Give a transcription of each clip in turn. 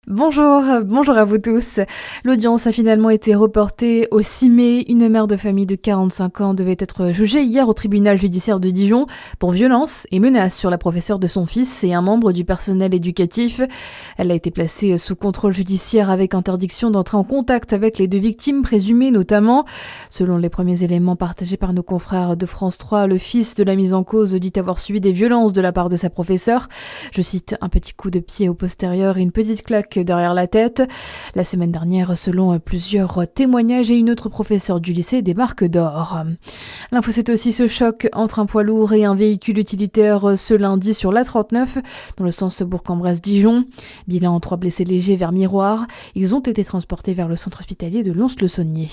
Bonjour à vous tous. L'audience a finalement été reportée au 6 mai. Une mère de famille de 45 ans devait être jugée hier au tribunal judiciaire de Dijon pour violence et menaces sur la professeure de son fils et un membre du personnel éducatif. Elle a été placée sous contrôle judiciaire avec interdiction d'entrer en contact avec les deux victimes présumées notamment. Selon les premiers éléments partagés par nos confrères de France 3, le fils de la mise en cause dit avoir subi des violences de la part de sa professeure. Je cite, un petit coup de pied au postérieur et une petite claque derrière la tête. La semaine dernière, selon plusieurs témoignages et une autre professeure du lycée, des marques d'or. L'info, c'est aussi ce choc entre un poids lourd et un véhicule utilitaire ce lundi sur l'A39, dans le sens Bourg-en-Bresse-Dijon. Bilan 3 blessés légers vers Miroir. Ils ont été transportés vers le centre hospitalier de Lons-le-Saunier.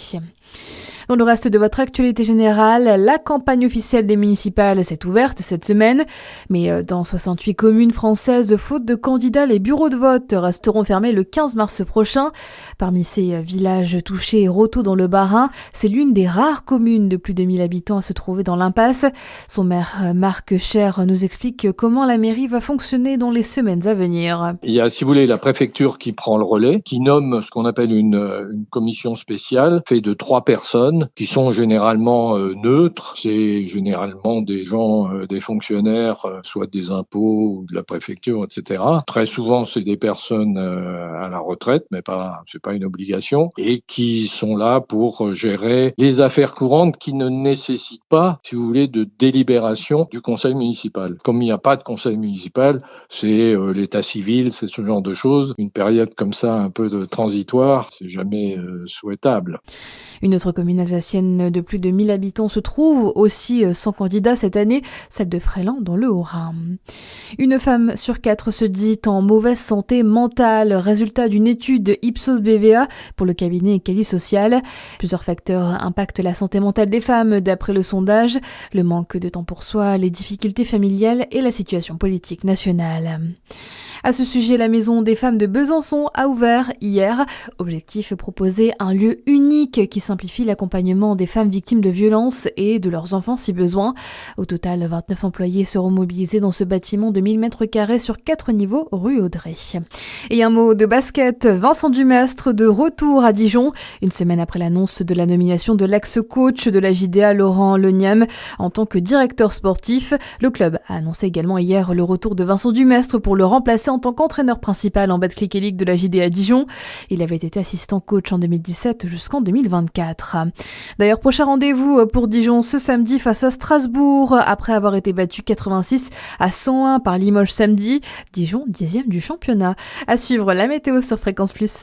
Dans le reste de votre actualité générale, la campagne officielle des municipales s'est ouverte cette semaine. Mais dans 68 communes françaises, faute de candidats, les bureaux de vote resteront fermés le 15 mars prochain. Parmi ces villages touchés, Roto dans le Bas-Rhin, c'est l'une des rares communes de plus de 1000 habitants à se trouver dans l'impasse. Son maire Marc Cher nous explique comment la mairie va fonctionner dans les semaines à venir. Il y a, si vous voulez, la préfecture qui prend le relais, qui nomme ce qu'on appelle une commission spéciale, fait de 3 personnes qui sont généralement neutres. C'est généralement des gens, des fonctionnaires, soit des impôts ou de la préfecture, etc. Très souvent, c'est des personnes à la retraite, mais c'est pas une obligation, et qui sont là pour gérer les affaires courantes qui ne nécessitent pas, si vous voulez, de délibération du conseil municipal. Comme il n'y a pas de conseil municipal, c'est l'état civil, c'est ce genre de choses. Une période comme ça, un peu de transitoire, c'est jamais souhaitable. Une autre commune alsacienne de plus de 1000 habitants se trouve aussi sans candidat cette année, celle de Fréland dans le Haut-Rhin. Une femme sur 4 se dit en mauvaise santé mentale, résultat d'une étude Ipsos BVA pour le cabinet Cali Social. Plusieurs facteurs impactent la santé mentale des femmes d'après le sondage, le manque de temps pour soi, les difficultés familiales et la situation politique nationale. À ce sujet, la Maison des femmes de Besançon a ouvert hier. Objectif, proposer un lieu unique qui simplifie l'accompagnement des femmes victimes de violences et de leurs enfants si besoin. Au total, 29 employés seront mobilisés dans ce bâtiment de 1000 m² sur 4 niveaux rue Audrey. Et un mot de basket, Vincent Dumestre de retour à Dijon, une semaine après l'annonce de la nomination de l'ex-coach de la JDA Laurent Leniam en tant que directeur sportif. Le club a annoncé également hier le retour de Vincent Dumestre pour le remplacer en tant qu'entraîneur principal en Betclic Elite de la JDA Dijon. Il avait été assistant coach en 2017 jusqu'en 2024. D'ailleurs, prochain rendez-vous pour Dijon ce samedi face à Strasbourg, après avoir été battu 86-101 par Limoges samedi. Dijon, 10e du championnat. À suivre la météo sur Fréquence Plus.